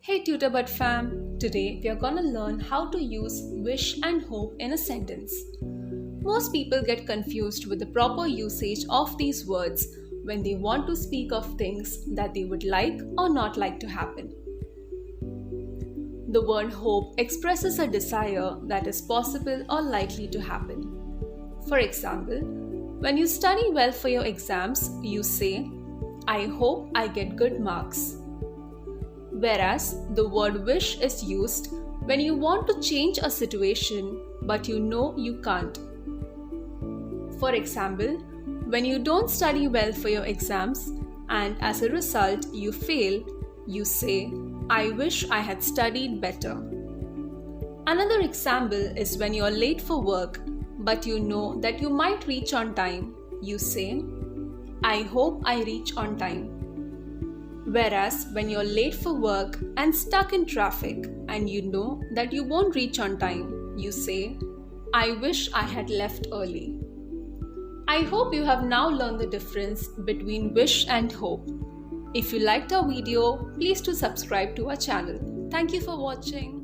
Hey TutorBudd fam! Today we are gonna learn how to use wish and hope in a sentence. Most people get confused with the proper usage of these words when they want to speak of things that they would like or not like to happen. The word hope expresses a desire that is possible or likely to happen. For example, when you study well for your exams, you say, "I hope I get good marks." Whereas the word wish is used when you want to change a situation but you know you can't. For example, when you don't study well for your exams and as a result you fail, you say, "I wish I had studied better." Another example is when you're late for work but you know that you might reach on time, you say, "I hope I reach on time." Whereas when you're late for work and stuck in traffic and you know that you won't reach on time, you say, "I wish I had left early." I hope you have now learned the difference between wish and hope. If you liked our video, please do subscribe to our channel. Thank you for watching.